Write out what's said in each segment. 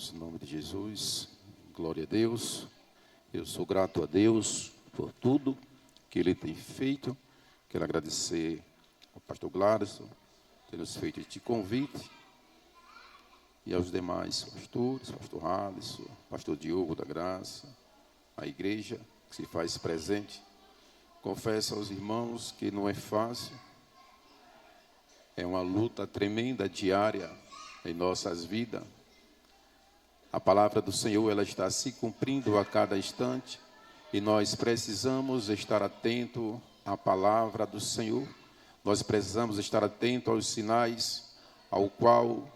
irmãos, em nome de Jesus, glória a Deus. Eu sou grato a Deus por tudo que Ele tem feito. Quero agradecer ao pastor Gladson por nos feito este convite e aos demais pastores, pastor Alisson, pastor Diogo da Graça, a igreja que se faz presente. Confesso aos irmãos que não é fácil, é uma luta tremenda, diária em nossas vidas. A palavra do Senhor, ela está se cumprindo a cada instante e nós precisamos estar atentos à palavra do Senhor. Nós precisamos estar atentos aos sinais, ao qual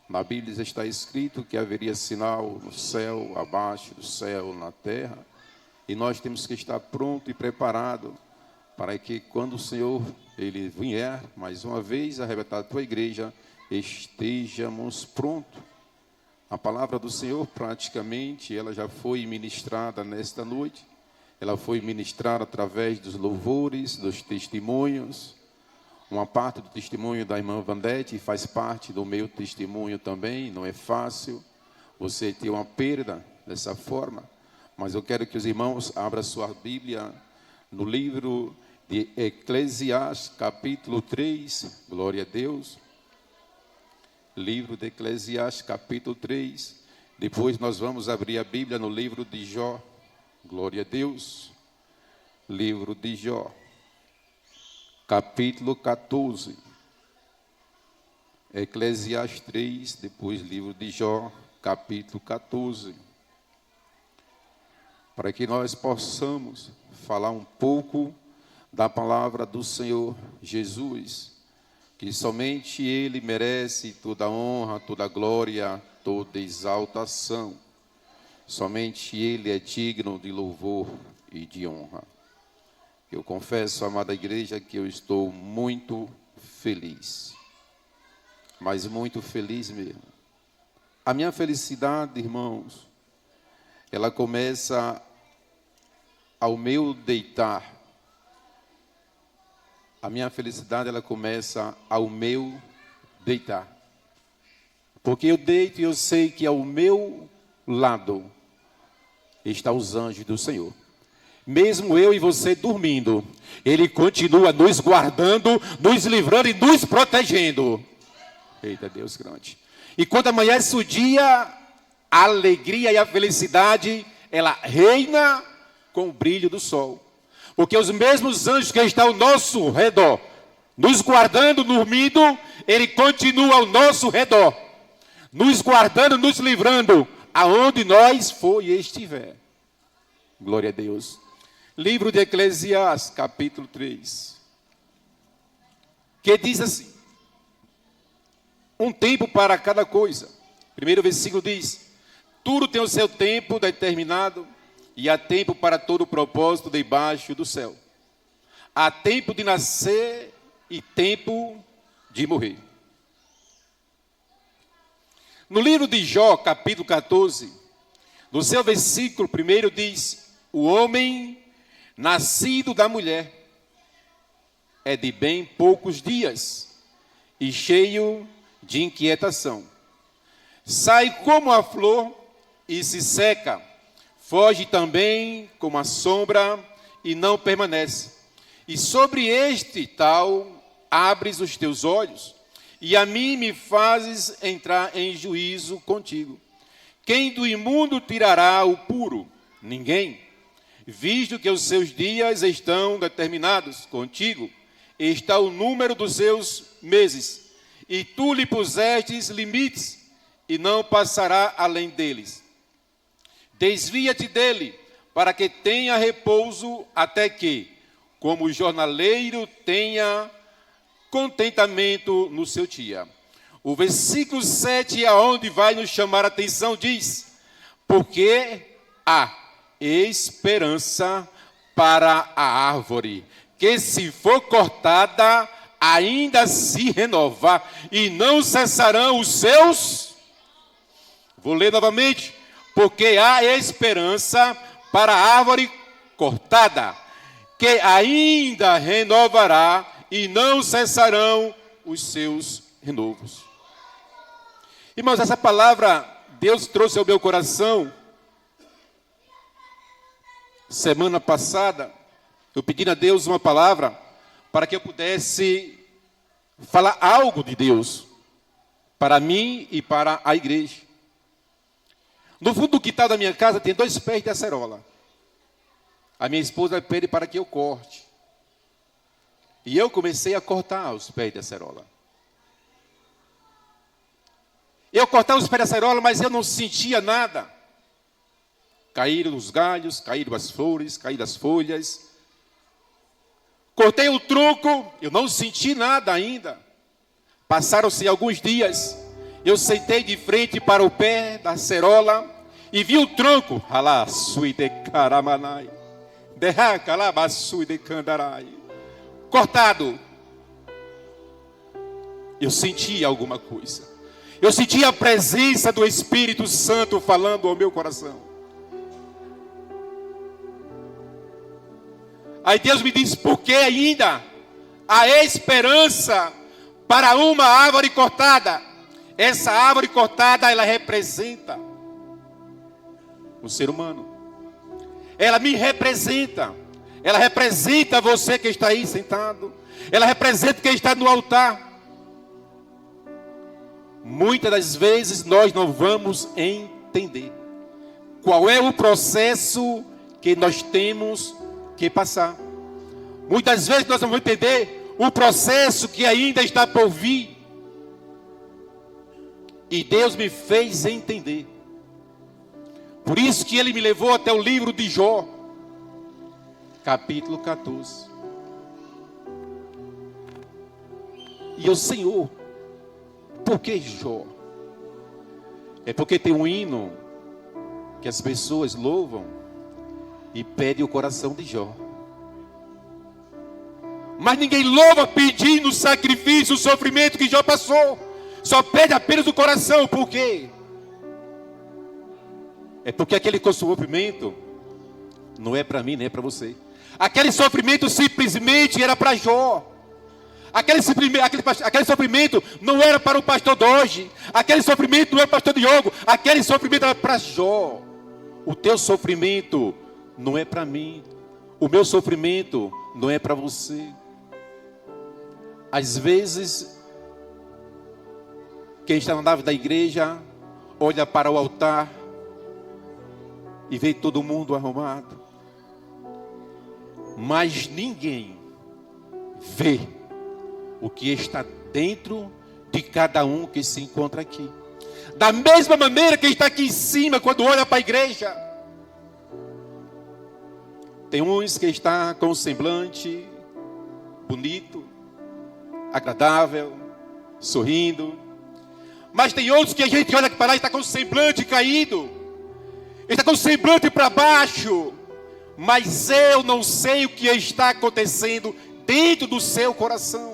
na Bíblia está escrito que haveria sinal no céu, abaixo do céu, na terra. E nós temos que estar pronto e preparado para que quando o Senhor ele vier mais uma vez arrebatar a tua igreja, estejamos prontos. A palavra do Senhor praticamente ela já foi ministrada nesta noite. Ela foi ministrada através dos louvores, dos testemunhos. Uma parte do testemunho da irmã Vandete faz parte do meu testemunho também. Não é fácil você ter uma perda dessa forma. Mas eu quero que os irmãos abram sua Bíblia no livro de Eclesiastes, capítulo 3. Glória a Deus. Livro de Eclesiastes, capítulo 3. Depois nós vamos abrir a Bíblia no livro de Jó. Glória a Deus. Livro de Jó, capítulo 14. Eclesiastes 3, depois livro de Jó, capítulo 14. Para que nós possamos falar um pouco da palavra do Senhor Jesus, que somente Ele merece toda honra, toda glória, toda exaltação. Somente Ele é digno de louvor e de honra. Eu confesso, amada igreja, que eu estou muito feliz. Mas muito feliz mesmo. A minha felicidade, irmãos, ela começa ao meu deitar. A minha felicidade, ela começa ao meu deitar. Porque eu deito e eu sei que ao meu lado estão os anjos do Senhor. Mesmo eu e você dormindo, Ele continua nos guardando, nos livrando e nos protegendo. Eita Deus grande. E quando amanhece o dia, a alegria e a felicidade, ela reina com o brilho do sol. Porque os mesmos anjos que estão ao nosso redor, nos guardando, dormindo, Ele continua ao nosso redor, nos guardando, nos livrando, aonde nós for e estiver. Glória a Deus. Livro de Eclesiastes, capítulo 3. Que diz assim: um tempo para cada coisa. Primeiro versículo diz: tudo tem o seu tempo determinado, e há tempo para todo propósito debaixo do céu. Há tempo de nascer e tempo de morrer. No livro de Jó, capítulo 14, no seu versículo primeiro diz: o homem nascido da mulher é de bem poucos dias e cheio de inquietação. Sai como a flor e se seca, foge também como a sombra e não permanece. E sobre este tal abres os teus olhos, e a mim me fazes entrar em juízo contigo. Quem do imundo tirará o puro? Ninguém. Visto que os seus dias estão determinados contigo, está o número dos seus meses, e tu lhe pusestes limites, e não passará além deles. Desvia-te dele, para que tenha repouso, até que, como o jornaleiro, tenha contentamento no seu dia. O versículo 7, aonde vai nos chamar a atenção, diz: porque há esperança para a árvore, que se for cortada, ainda se renova, e não cessarão os seus... Vou ler novamente. Porque há esperança para a árvore cortada, que ainda renovará, e não cessarão os seus renovos. Irmãos, essa palavra Deus trouxe ao meu coração, semana passada, eu pedi a Deus uma palavra para que eu pudesse falar algo de Deus para mim e para a igreja. No fundo do quintal da minha casa tem 2 pés de acerola. A minha esposa pede para que eu corte. E eu comecei a cortar os pés de acerola. Eu cortava os pés de acerola, mas eu não sentia nada. Caíram os galhos, caíram as flores, caíram as folhas. Cortei o tronco, eu não senti nada ainda. Passaram-se alguns dias, eu sentei de frente para o pé da acerola e vi o tronco. Cortado. Eu senti alguma coisa. Eu senti a presença do Espírito Santo falando ao meu coração. Aí Deus me disse, porque ainda há esperança para uma árvore cortada. Essa árvore cortada, ela representa o ser humano. Ela me representa. Ela representa você que está aí sentado. Ela representa quem está no altar. Muitas das vezes nós não vamos entender qual é o processo que nós temos que passar. Muitas vezes nós não vamos entender o processo que ainda está por vir. E Deus me fez entender. Por isso que Ele me levou até o livro de Jó, capítulo 14. E o Senhor, por que Jó? É porque tem um hino que as pessoas louvam e pedem o coração de Jó. Mas ninguém louva pedindo o sacrifício, o sofrimento que Jó passou. Só pede apenas o coração. Por quê? É porque aquele sofrimento não é para mim, nem é para você. Aquele sofrimento simplesmente era para Jó. Aquele sofrimento não era para o pastor Doge. Aquele sofrimento não era para o pastor Diogo. Aquele sofrimento era para Jó. O teu sofrimento não é para mim. O meu sofrimento não é para você. Às vezes, quem está na nave da igreja olha para o altar e vê todo mundo arrumado. Mas ninguém vê o que está dentro de cada um que se encontra aqui. Da mesma maneira que está aqui em cima, quando olha para a igreja. Tem uns que está com um semblante bonito, agradável, sorrindo. Mas tem outros que a gente olha para lá e está com o semblante caído. Ele está com o semblante para baixo. Mas eu não sei o que está acontecendo dentro do seu coração.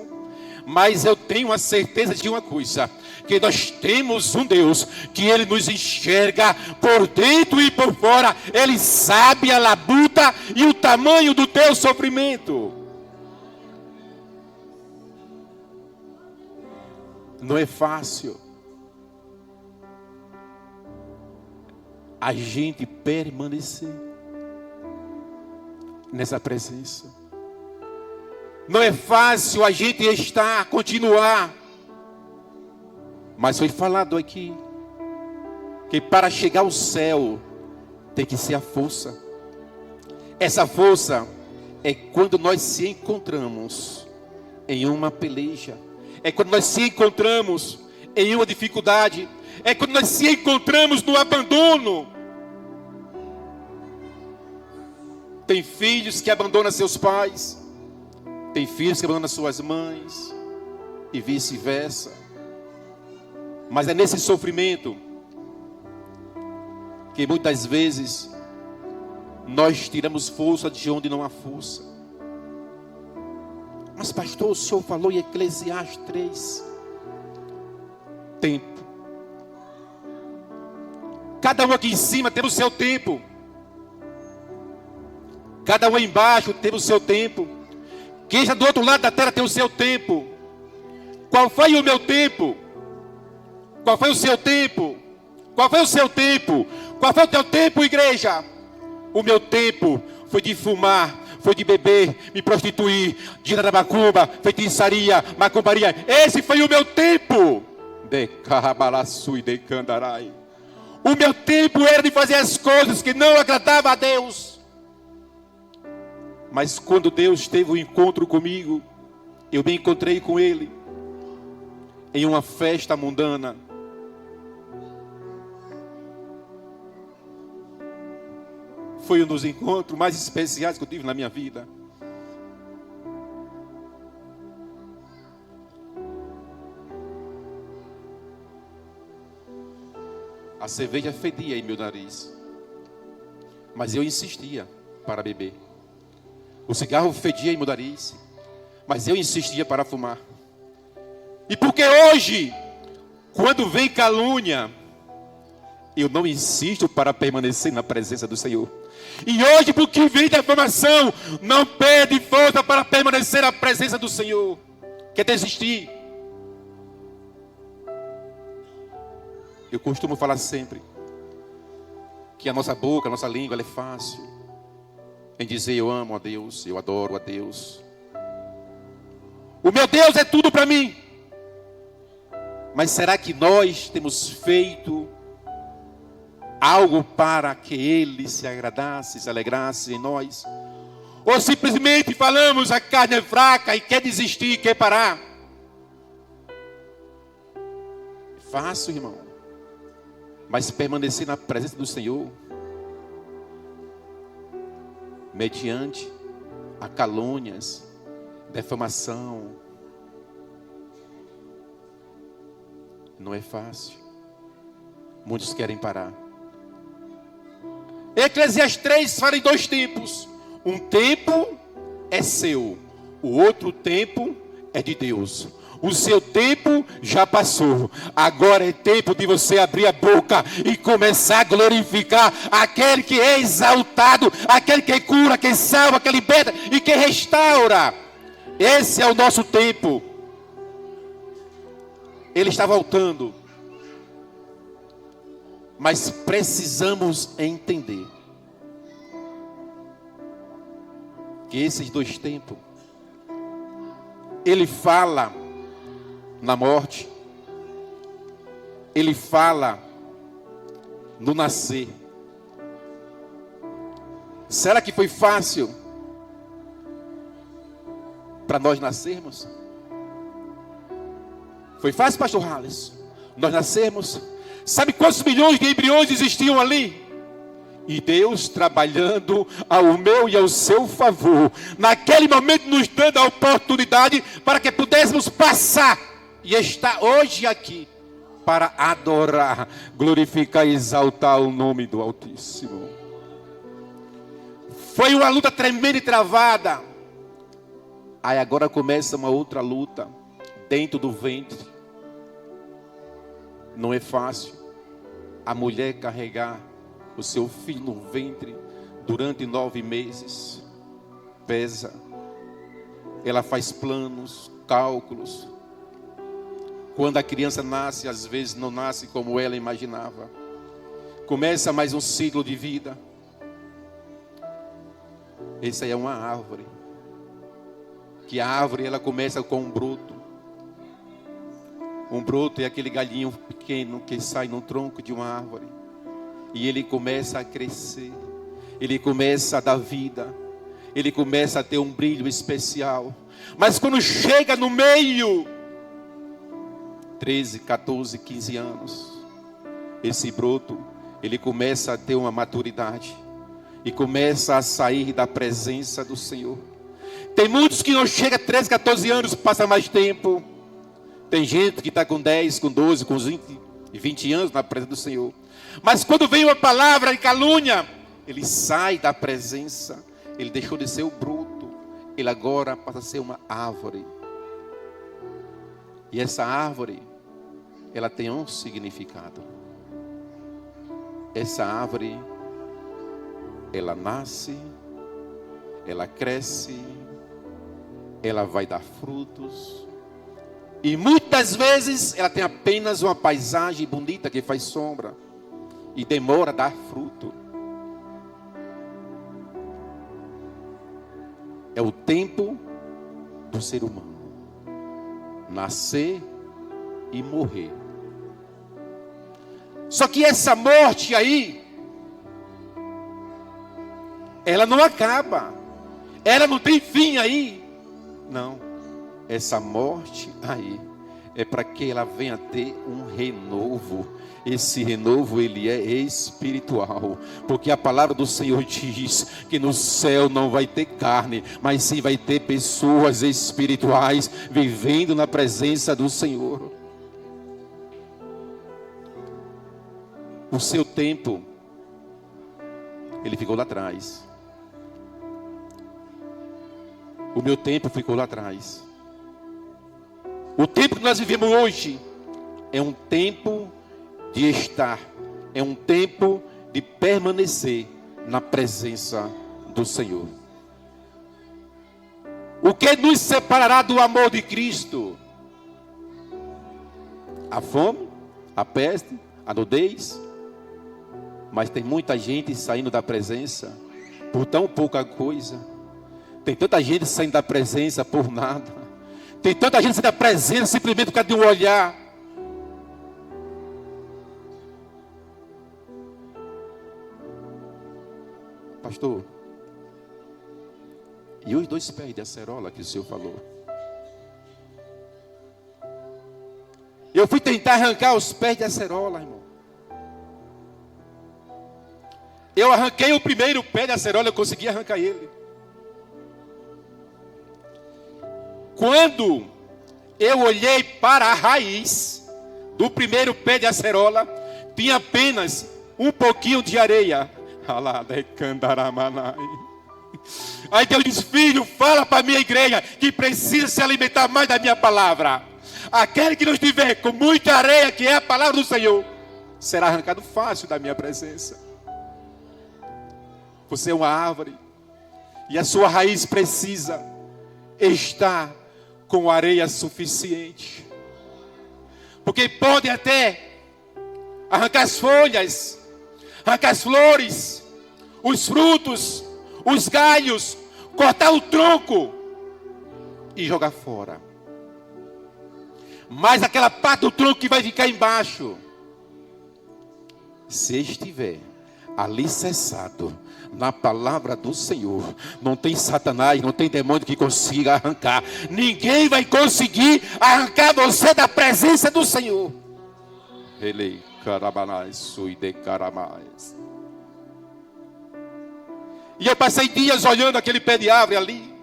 Mas eu tenho a certeza de uma coisa, que nós temos um Deus que Ele nos enxerga por dentro e por fora. Ele sabe a labuta e o tamanho do teu sofrimento. Não é fácil a gente permanecer nessa presença. Não é fácil a gente continuar. Mas foi falado aqui que para chegar ao céu tem que ser a força. Essa força é quando nós se encontramos em uma peleja. É quando nós se encontramos em uma dificuldade. É quando nós se encontramos no abandono. Tem filhos que abandonam seus pais. Tem filhos que abandonam suas mães. E vice-versa. Mas é nesse sofrimento que muitas vezes nós tiramos força de onde não há força. Mas pastor, o senhor falou em Eclesiastes 3. Tempo. Cada um aqui em cima tem o seu tempo. Cada um aí embaixo tem o seu tempo. Quem está do outro lado da terra tem o seu tempo. Qual foi o meu tempo? Qual foi o seu tempo? Qual foi o seu tempo? Qual foi o teu tempo, igreja? O meu tempo foi de fumar, foi de beber, me prostituir, de ir na macumba, feitiçaria, macumbaria. Esse foi o meu tempo. De carabalaçu e de candarai. O meu tempo era de fazer as coisas que não agradavam a Deus. Mas quando Deus teve um encontro comigo, eu me encontrei com Ele em uma festa mundana. Foi um dos encontros mais especiais que eu tive na minha vida. A cerveja fedia em meu nariz, mas eu insistia para beber. O cigarro fedia em meu nariz, mas eu insistia para fumar. E porque hoje, quando vem calúnia, eu não insisto para permanecer na presença do Senhor. E hoje, porque vem defamação, não perde força para permanecer na presença do Senhor. Quer desistir? Eu costumo falar sempre que a nossa boca, a nossa língua, ela é fácil em dizer eu amo a Deus, eu adoro a Deus. O meu Deus é tudo para mim. Mas será que nós temos feito algo para que Ele se agradasse, se alegrasse em nós? Ou simplesmente falamos a carne é fraca e quer desistir, quer parar? É fácil, irmão. Mas permanecer na presença do Senhor, mediante a calúnias, defamação, não é fácil. Muitos querem parar. Eclesiastes 3 fala em 2 tempos. Um tempo é seu, o outro tempo é de Deus. O seu tempo já passou. Agora é tempo de você abrir a boca e começar a glorificar aquele que é exaltado, aquele que cura, que salva, que liberta e que restaura. Esse é o nosso tempo. Ele está voltando. Mas precisamos entender que esses 2 tempos, Ele fala na morte, Ele fala no nascer. Será que foi fácil para nós nascermos? Foi fácil, pastor Halles? Nós nascermos. Sabe quantos milhões de embriões existiam ali? E Deus trabalhando ao meu e ao seu favor, naquele momento nos dando a oportunidade para que pudéssemos passar e estar hoje aqui para adorar, glorificar e exaltar o nome do Altíssimo. Foi uma luta tremenda e travada. Aí agora começa uma outra luta dentro do ventre. Não é fácil a mulher carregar o seu filho no ventre durante 9 meses. Pesa. Ela faz planos, cálculos. Quando a criança nasce, às vezes não nasce como ela imaginava. Começa mais um ciclo de vida. Essa aí é uma árvore. Que a árvore ela começa com um broto. Um broto é aquele galhinho pequeno que sai no tronco de uma árvore. E ele começa a crescer. Ele começa a dar vida. Ele começa a ter um brilho especial. Mas quando chega no meio, 13, 14, 15 anos, esse broto, ele começa a ter uma maturidade. E começa a sair da presença do Senhor. Tem muitos que não chegam a 13, 14 anos, passa mais tempo. Tem gente que está com 10, com 12, com 20 anos na presença do Senhor. Mas quando vem uma palavra de calúnia, ele sai da presença. Ele deixou de ser o bruto. Ele agora passa a ser uma árvore. E essa árvore, ela tem um significado. Essa árvore, ela nasce, ela cresce, ela vai dar frutos. E muitas vezes ela tem apenas uma paisagem bonita que faz sombra. e demora a dar fruto. É o tempo do ser humano nascer e morrer. Só que essa morte aí, ela não acaba, ela não tem fim aí. Não, essa morte aí é para que ela venha ter um renovo. Esse renovo, ele é espiritual, porque a palavra do Senhor diz que no céu não vai ter carne, mas sim vai ter pessoas espirituais vivendo na presença do Senhor. O seu tempo, ele ficou lá atrás. O meu tempo ficou lá atrás. O tempo que nós vivemos hoje é um tempo de estar, é um tempo de permanecer na presença do Senhor. O que nos separará do amor de Cristo? A fome, a peste, a nudez. Mas tem muita gente saindo da presença por tão pouca coisa. Tem tanta gente saindo da presença por nada. Tem tanta gente saindo da presença simplesmente por causa de um olhar. Pastor, e os 2 pés de acerola que o senhor falou? Eu fui tentar arrancar os pés de acerola, irmão. Eu arranquei o primeiro pé de acerola, eu consegui arrancar ele. Quando eu olhei para a raiz do primeiro pé de acerola, tinha apenas um pouquinho de areia. Aí Deus diz: filho, fala para a minha igreja que precisa se alimentar mais da minha palavra. Aquele que não estiver com muita areia, que é a palavra do Senhor, será arrancado fácil da minha presença. Você é uma árvore e a sua raiz precisa estar com areia suficiente. Porque pode até arrancar as folhas, arrancar as flores, os frutos, os galhos, cortar o tronco e jogar fora. Mas aquela parte do tronco que vai ficar embaixo, se estiver alicerçado na palavra do Senhor, não tem Satanás, não tem demônio que consiga arrancar. Ninguém vai conseguir arrancar você da presença do Senhor. Ele carabanais, sui de caramais. E eu passei dias olhando aquele pé de árvore ali,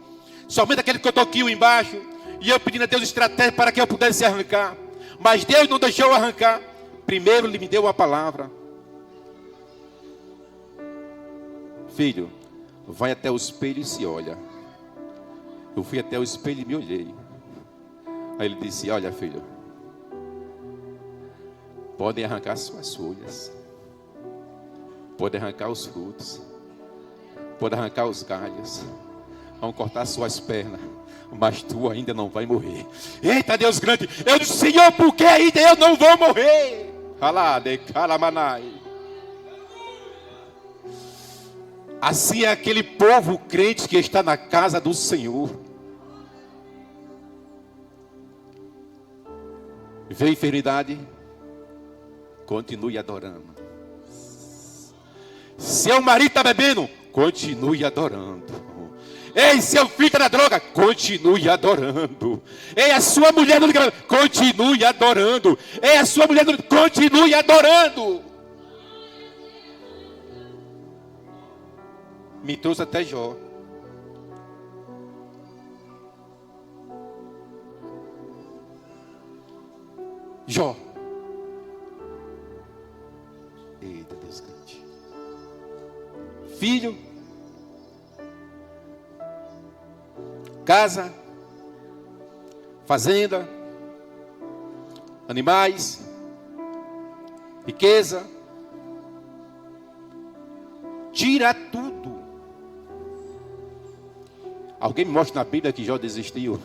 somente aquele cotoquinho embaixo, e eu pedindo a Deus estratégia para que eu pudesse arrancar. Mas Deus não deixou eu arrancar. Primeiro Ele me deu uma palavra: filho, vai até o espelho e se olha. Eu fui até o espelho e me olhei. Aí ele disse: olha, filho, podem arrancar suas folhas, podem arrancar os frutos, podem arrancar os galhos, vão cortar suas pernas, mas tu ainda não vai morrer. Eita Deus grande! Eu disse: Senhor, por que ainda eu não vou morrer? Assim é aquele povo crente que está na casa do Senhor. Vê enfermidade, continue adorando. Seu marido está bebendo, continue adorando. Ei, seu filho está na droga, continue adorando. Ei, a sua mulher não liga, continue adorando. Ei, a sua mulher não liga, continue adorando. Me trouxe até Jó. Jó. Eita Deus grande. Filho, casa, fazenda, animais, riqueza, tira tudo. Alguém me mostra na Bíblia que Jó desistiu?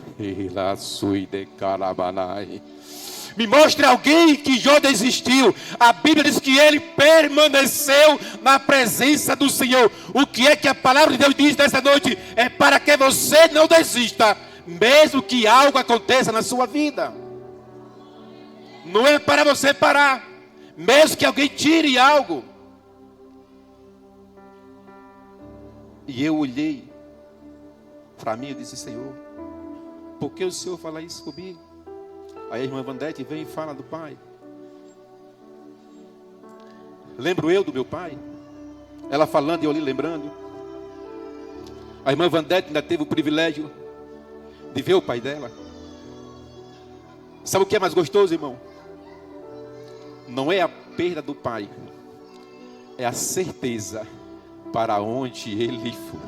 Me mostre alguém que Jó desistiu. A Bíblia diz que ele permaneceu na presença do Senhor. O que é que a palavra de Deus diz nessa noite? É para que você não desista, mesmo que algo aconteça na sua vida. Não é para você parar, mesmo que alguém tire algo. E eu olhei para mim e disse: Senhor, por que o Senhor fala isso comigo? Aí a irmã Vandete vem e fala do pai. Lembro eu do meu pai? Ela falando e eu ali lembrando. A irmã Vandete ainda teve o privilégio de ver o pai dela. Sabe o que é mais gostoso, irmão? Não é a perda do pai, é a certeza para onde ele foi.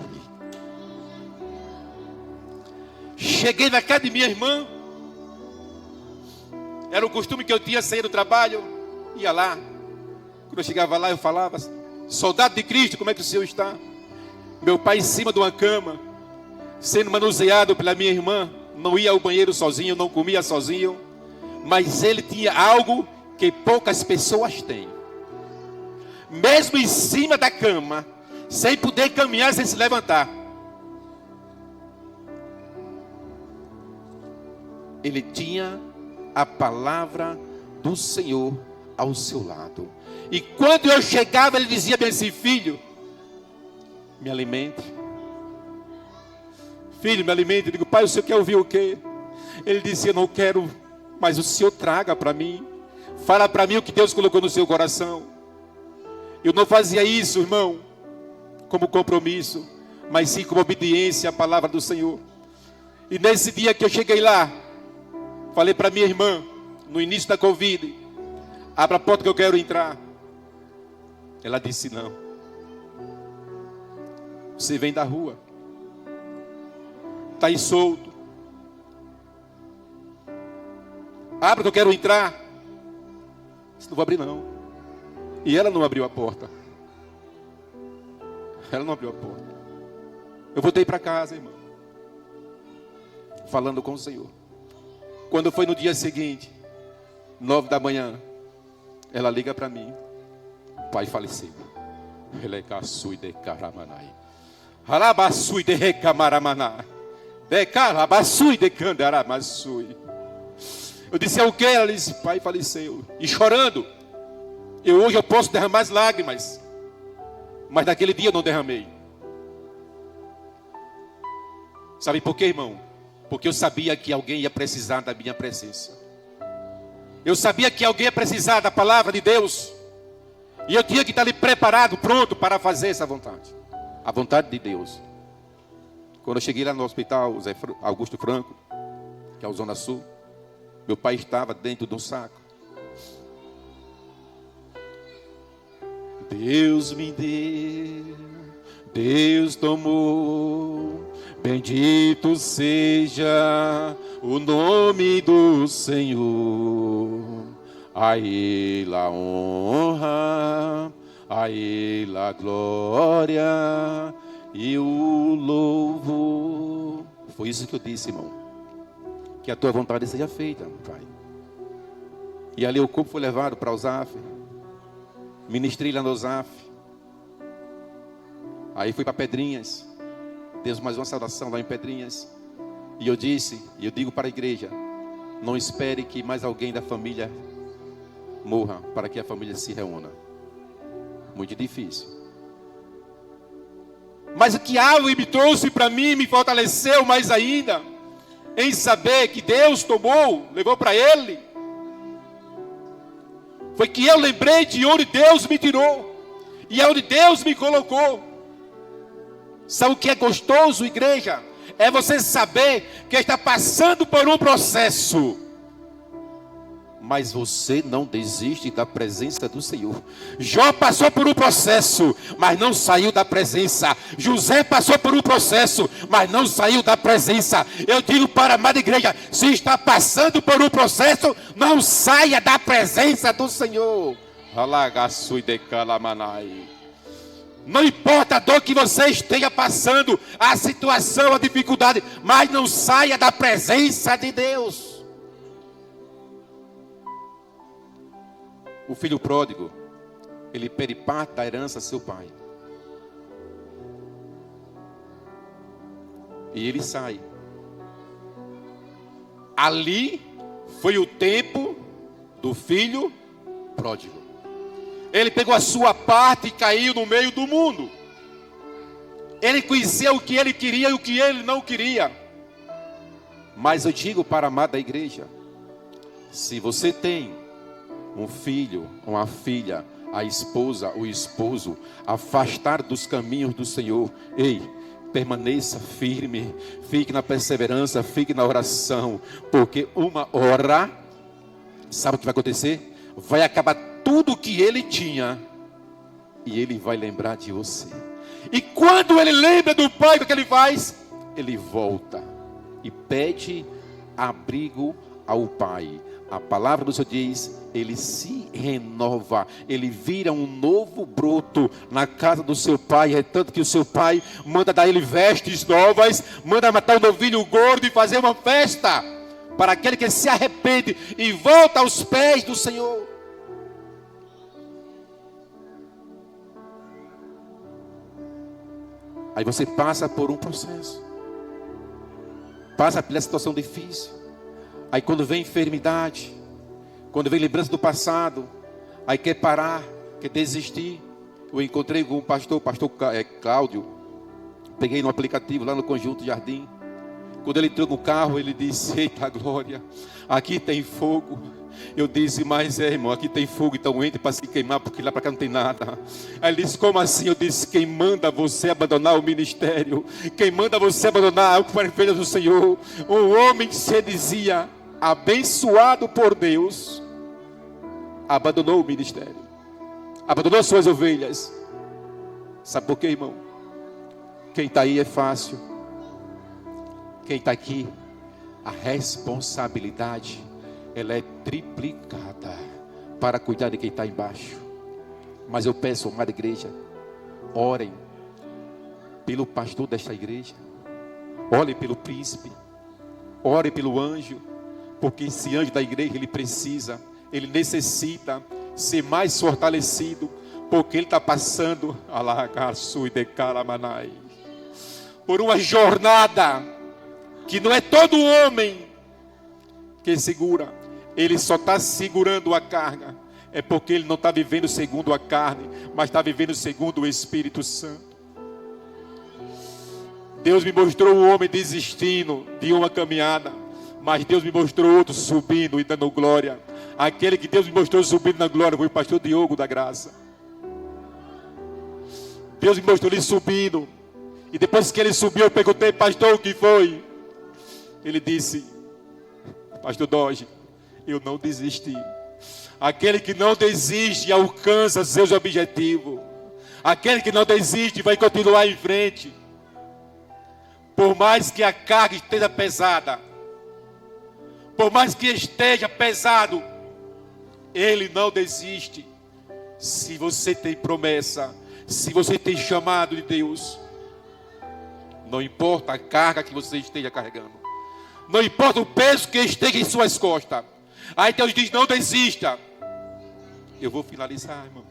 Cheguei na casa de minha irmã. Era o costume que eu tinha, sair do trabalho, ia lá. Quando eu chegava lá, eu falava: soldado de Cristo, como é que o senhor está? Meu pai em cima de uma cama, sendo manuseado pela minha irmã. Não ia ao banheiro sozinho, não comia sozinho. Mas ele tinha algo que poucas pessoas têm. Mesmo em cima da cama, sem poder caminhar, sem se levantar, ele tinha a palavra do Senhor ao seu lado. E quando eu chegava, ele dizia bem assim: filho, me alimente. Filho, me alimente. Eu digo: pai, o senhor quer ouvir o quê? Ele dizia: não quero, mas o senhor traga para mim. Fala para mim o que Deus colocou no seu coração. Eu não fazia isso, irmão, como compromisso, mas sim como obediência à palavra do Senhor. E nesse dia que eu cheguei lá, falei para minha irmã, no início da Covid: abra a porta que eu quero entrar. Ela disse: não. Você vem da rua, está aí solto. Abra que eu quero entrar. Disse: não vou abrir não. E ela não abriu a porta. Ela não abriu a porta. Eu voltei para casa, irmão, falando com o Senhor. Quando foi no dia seguinte, 9 da manhã, ela liga para mim: o pai faleceu. Ele caçui de caramanai. Alabaçui de recamaramanai. De carabaçui de candaramaçui. Eu disse: é o que? Ela disse: pai faleceu. E chorando. Hoje eu posso derramar as lágrimas, mas naquele dia eu não derramei. Sabe por quê, irmão? Porque eu sabia que alguém ia precisar da minha presença. Eu sabia que alguém ia precisar da palavra de Deus. E eu tinha que estar ali preparado, pronto para fazer essa vontade. A vontade de Deus. Quando eu cheguei lá no hospital Augusto Franco, que é o Zona Sul, meu pai estava dentro de um saco. Deus me deu, Deus tomou, bendito seja o nome do Senhor. A Ele a honra, a Ele a glória e o louvor. Foi isso que eu disse, irmão. Que a tua vontade seja feita, Pai. E ali o corpo foi levado para o ZAF. Ministrei lá no ZAF. Aí fui para Pedrinhas. Deus, mais uma saudação lá em Pedrinhas. E eu disse, e eu digo para a igreja: não espere que mais alguém da família morra para que a família se reúna. Muito difícil. Mas o que algo me trouxe para mim, me fortaleceu mais ainda, em saber que Deus tomou, levou para Ele, foi que eu lembrei de onde Deus me tirou e onde Deus me colocou. Sabe o que é gostoso, igreja? É você saber que está passando por um processo, mas você não desiste da presença do Senhor. Jó passou por um processo, mas não saiu da presença. José passou por um processo, mas não saiu da presença. Eu digo para a amada igreja: se está passando por um processo, não saia da presença do Senhor. Não importa a dor que você esteja passando, a situação, a dificuldade, mas não saia da presença de Deus. O filho pródigo, ele pede parte da herança a seu pai. E ele sai. Ali foi o tempo do filho pródigo. Ele pegou a sua parte e caiu no meio do mundo. Ele conhecia o que ele queria e o que ele não queria. Mas eu digo para a amada igreja, se você tem um filho, uma filha, a esposa, o esposo, afastar dos caminhos do Senhor, ei, permaneça firme, fique na perseverança, fique na oração, porque uma hora, sabe o que vai acontecer? Vai acabar tudo o que ele tinha, e ele vai lembrar de você. E quando ele lembra do pai, o que ele faz? Ele volta e pede abrigo ao pai. A palavra do Senhor diz, ele se renova, ele vira um novo broto na casa do seu pai. É tanto que o seu pai manda dar ele vestes novas, manda matar um novilho gordo e fazer uma festa para aquele que se arrepende e volta aos pés do Senhor. Aí você passa por um processo, passa pela situação difícil. Aí quando vem enfermidade, quando vem lembrança do passado, aí quer parar, quer desistir. Eu encontrei com o pastor Cláudio, peguei no aplicativo lá no Conjunto Jardim. Quando ele entrou no carro, ele disse, eita glória, aqui tem fogo. Eu disse, mas irmão, aqui tem fogo, então entre para se queimar, porque lá para cá não tem nada. Aí ele disse, como assim? Eu disse, quem manda você abandonar o ministério? Quem manda você abandonar o que foi feito do Senhor? Um homem que se dizia abençoado por Deus, abandonou o ministério, abandonou suas ovelhas. Sabe por quê, irmão? Quem está aí é fácil. Quem está aqui, a responsabilidade, ela é triplicada para cuidar de quem está embaixo. Mas eu peço, amada igreja, orem pelo pastor desta igreja, orem pelo príncipe, orem pelo anjo, porque esse anjo da igreja, ele necessita ser mais fortalecido, porque ele está passando por uma jornada que não é todo homem que segura. Ele só está segurando a carga, é porque ele não está vivendo segundo a carne, mas está vivendo segundo o Espírito Santo. Deus me mostrou um homem desistindo de uma caminhada, mas Deus me mostrou outro subindo e dando glória. Aquele que Deus me mostrou subindo na glória foi o pastor Diogo da Graça. Deus me mostrou ele subindo, e depois que ele subiu, eu perguntei, pastor, o que foi? Ele disse, pastor Doge, eu não desisti. Aquele que não desiste alcança seus objetivos. Aquele que não desiste vai continuar em frente. Por mais que a carga esteja pesada, por mais que esteja pesado, ele não desiste. Se você tem promessa, se você tem chamado de Deus, não importa a carga que você esteja carregando, não importa o peso que esteja em suas costas. Aí Deus diz, não desista. Eu vou finalizar, irmão.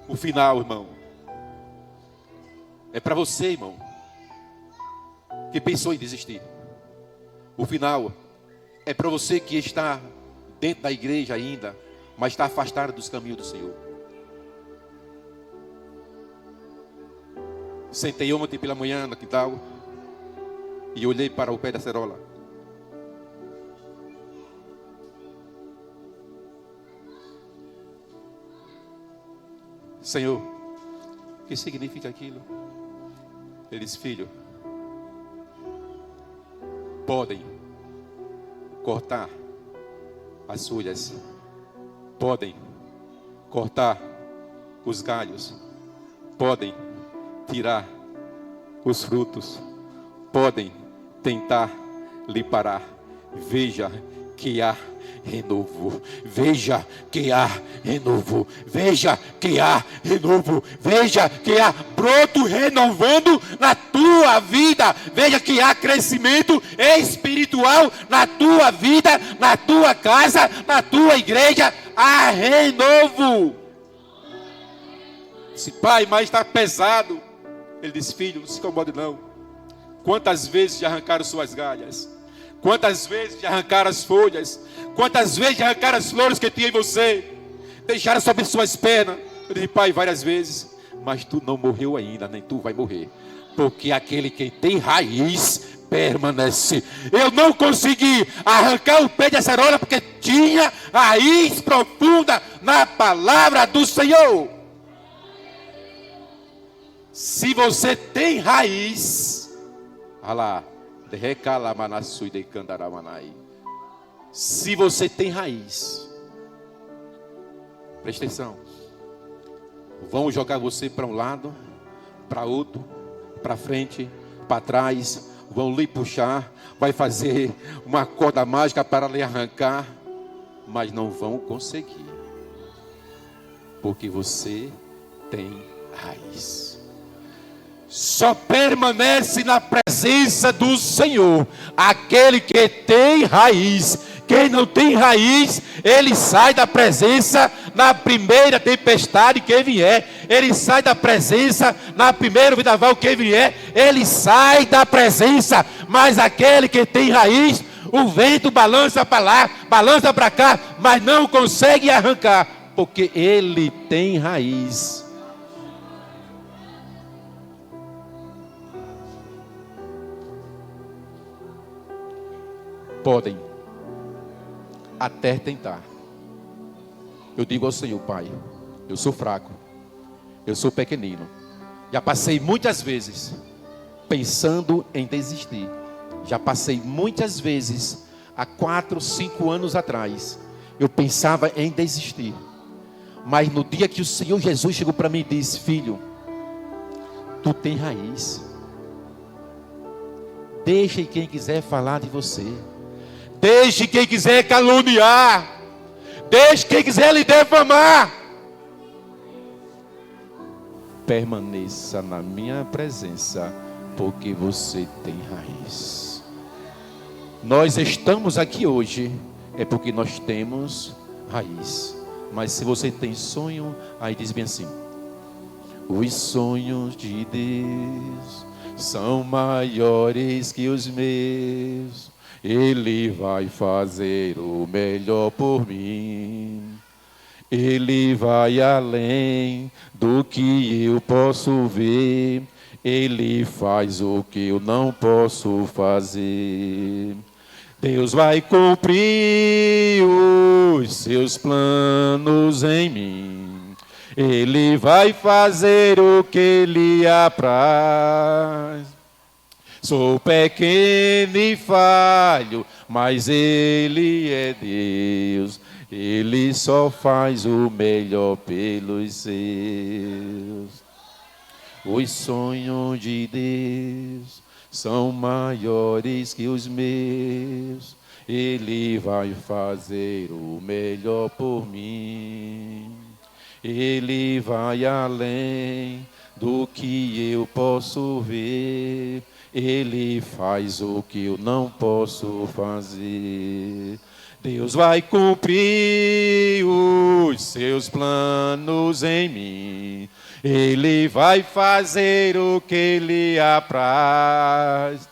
O final, irmão, é para você, irmão, que pensou em desistir. O final é para você que está dentro da igreja ainda, mas está afastado dos caminhos do Senhor. Sentei ontem pela manhã no quintal e olhei para o pé da cerola. Senhor, o que significa aquilo? Ele disse, filho, podem cortar as folhas, podem cortar os galhos, podem tirar os frutos, podem tentar lhe parar. Veja que há renovo. Veja que há renovo. Veja que há renovo. Veja que há broto renovando na tua vida. Veja que há crescimento espiritual na tua vida, na tua casa, na tua igreja. Há renovo. Disse: pai, mas está pesado. Ele disse: filho, não se incomode não. Quantas vezes já arrancaram suas galhas? Quantas vezes já arrancaram as folhas? Quantas vezes já arrancaram as flores que tinha em você? Deixaram sobre suas pernas. Eu disse: pai, várias vezes. Mas tu não morreu ainda, nem tu vai morrer. Porque aquele que tem raiz permanece. Eu não consegui arrancar o pé de acerola porque tinha raiz profunda na palavra do Senhor. Se você tem raiz, se você tem raiz, presta atenção, vão jogar você para um lado, para outro, para frente, para trás, vão lhe puxar, vai fazer uma corda mágica para lhe arrancar, mas não vão conseguir, porque você tem raiz. Só permanece na presença do Senhor aquele que tem raiz. Quem não tem raiz, ele sai da presença na primeira tempestade que vier. Ele sai da presença na primeira vendaval que vier. Ele sai da presença. Mas aquele que tem raiz, o vento balança para lá, balança para cá, mas não consegue arrancar, porque ele tem raiz. Podem até tentar. Eu digo ao Senhor: pai, eu sou fraco, eu sou pequenino. Já passei muitas vezes pensando em desistir. Já passei muitas vezes, há 4, 5 anos atrás, eu pensava em desistir. Mas no dia que o Senhor Jesus chegou para mim e disse: filho, tu tem raiz. Deixe quem quiser falar de você. Deixe quem quiser caluniar. Deixe quem quiser lhe defamar. Permaneça na minha presença, porque você tem raiz. Nós estamos aqui hoje, é porque nós temos raiz. Mas se você tem sonho, aí diz bem assim: os sonhos de Deus são maiores que os meus. Ele vai fazer o melhor por mim. Ele vai além do que eu posso ver. Ele faz o que eu não posso fazer. Deus vai cumprir os seus planos em mim. Ele vai fazer o que lhe apraz. Sou pequeno e falho, mas Ele é Deus. Ele só faz o melhor pelos seus. Os sonhos de Deus são maiores que os meus. Ele vai fazer o melhor por mim. Ele vai além do que eu posso ver. Ele faz o que eu não posso fazer. Deus vai cumprir os seus planos em mim. Ele vai fazer o que lhe apraz.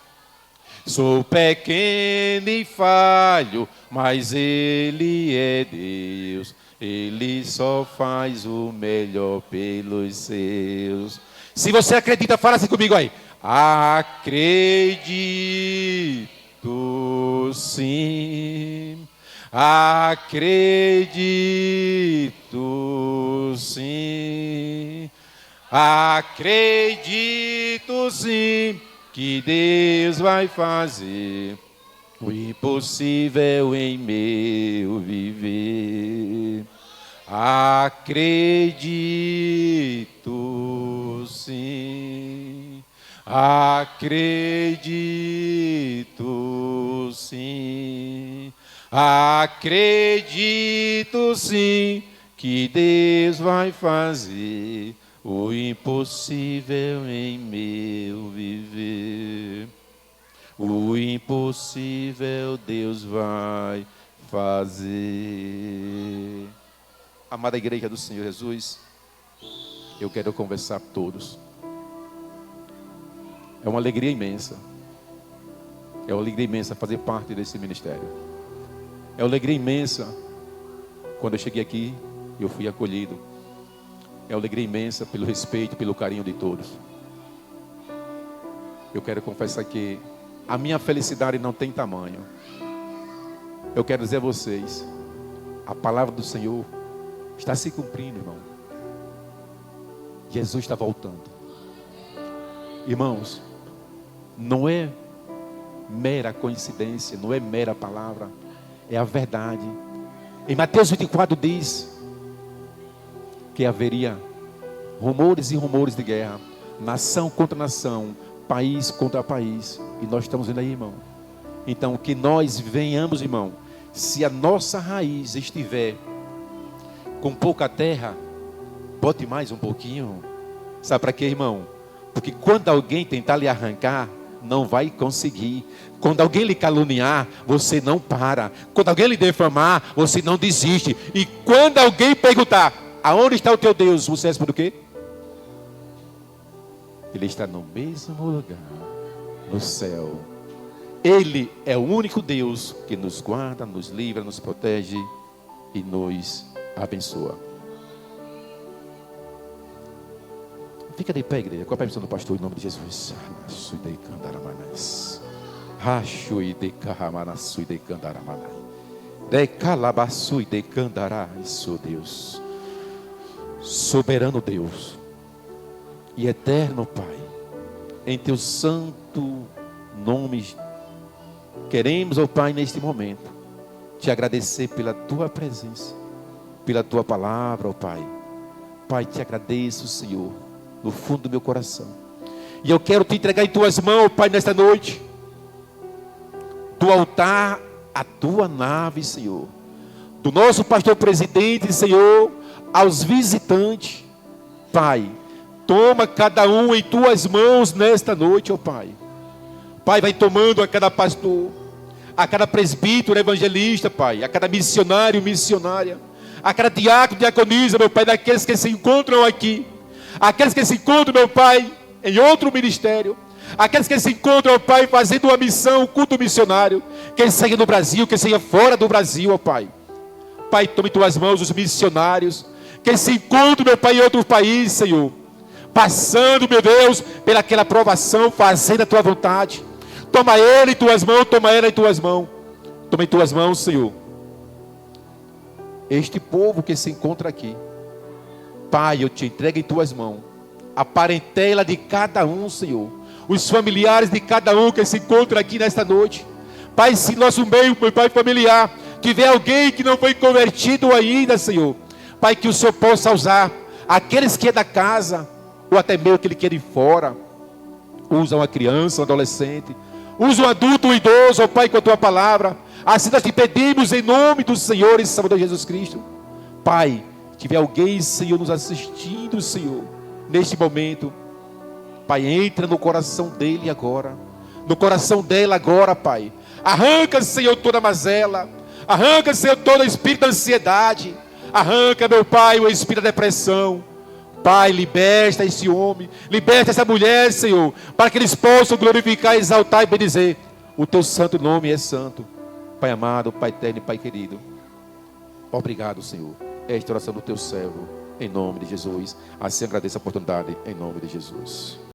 Sou pequeno e falho, mas Ele é Deus. Ele só faz o melhor pelos seus. Se você acredita, fala assim comigo aí. Acredito sim. Acredito sim. Acredito sim que Deus vai fazer o impossível em meu viver. Acredito sim. Acredito sim. Acredito sim que Deus vai fazer o impossível em meu viver. O impossível Deus vai fazer. Amada igreja do Senhor Jesus, eu quero conversar com todos. É uma alegria imensa. É uma alegria imensa fazer parte desse ministério. É uma alegria imensa quando eu cheguei aqui e eu fui acolhido. É uma alegria imensa pelo respeito, pelo carinho de todos. Eu quero confessar que a minha felicidade não tem tamanho. Eu quero dizer a vocês, a palavra do Senhor está se cumprindo, irmão. Jesus está voltando. Irmãos, não é mera coincidência, não é mera palavra, é a verdade. Em Mateus 24 diz que haveria rumores e rumores de guerra, nação contra nação, país contra país, e nós estamos vendo aí, irmão. Então, que nós venhamos, irmão, se a nossa raiz estiver com pouca terra, bote mais um pouquinho. Sabe para quê, irmão? Porque quando alguém tentar lhe arrancar, não vai conseguir. Quando alguém lhe caluniar, você não para. Quando alguém lhe defamar, você não desiste. E quando alguém perguntar, aonde está o teu Deus? Você responde o quê? Ele está no mesmo lugar, no céu. Ele é o único Deus que nos guarda, nos livra, nos protege e nos abençoa. Fica de pé, igreja, com a permissão do pastor, em nome de Jesus. Isso, Deus. Soberano Deus e eterno Pai, em teu santo nome, queremos, ó Pai, neste momento, te agradecer pela tua presença, pela tua palavra, ó Pai. Pai, te agradeço, Senhor, no fundo do meu coração. E eu quero te entregar em tuas mãos, Pai, nesta noite. Do altar à tua nave, Senhor. Do nosso pastor presidente, Senhor, aos visitantes. Pai, toma cada um em tuas mãos nesta noite, ó Pai. Pai, vai tomando a cada pastor, a cada presbítero, evangelista, Pai, a cada missionário, missionária, a cada diácono, diaconisa, meu Pai, daqueles que se encontram aqui, aqueles que se encontram, meu Pai, em outro ministério, aqueles que se encontram, ó Pai, fazendo uma missão, um culto missionário, que seja no Brasil, que seja fora do Brasil, ó Pai. Pai, tome em tuas mãos os missionários, que se encontram, meu Pai, em outro país, Senhor, passando, meu Deus, pelaquela provação, fazendo a tua vontade. Toma ele em tuas mãos, toma ela em tuas mãos. Toma em tuas mãos, Senhor, este povo que se encontra aqui. Pai, eu te entrego em tuas mãos a parentela de cada um, Senhor, os familiares de cada um que se encontra aqui nesta noite. Pai, se nosso meio, meu Pai, familiar, tiver alguém que não foi convertido ainda, Senhor, Pai, que o Senhor possa usar aqueles que é da casa, ou até mesmo aquele que é de fora. Usa uma criança, um adolescente, usa um adulto, um idoso, ó Pai, com a tua palavra. Assim nós te pedimos em nome do Senhor e Salvador Jesus Cristo. Pai, tiver alguém, Senhor, nos assistindo, Senhor, neste momento, Pai, entra no coração dele agora, no coração dela agora, Pai. Arranca, Senhor, toda mazela, arranca, Senhor, todo espírito da ansiedade, arranca, meu Pai, o espírito da depressão. Pai, liberta esse homem, liberta essa mulher, Senhor, para que eles possam glorificar, exaltar e bendizer o teu santo nome é santo. Pai amado, Pai eterno e Pai querido, obrigado, Senhor. Esta oração do teu servo, em nome de Jesus. Assim agradeço a oportunidade, em nome de Jesus.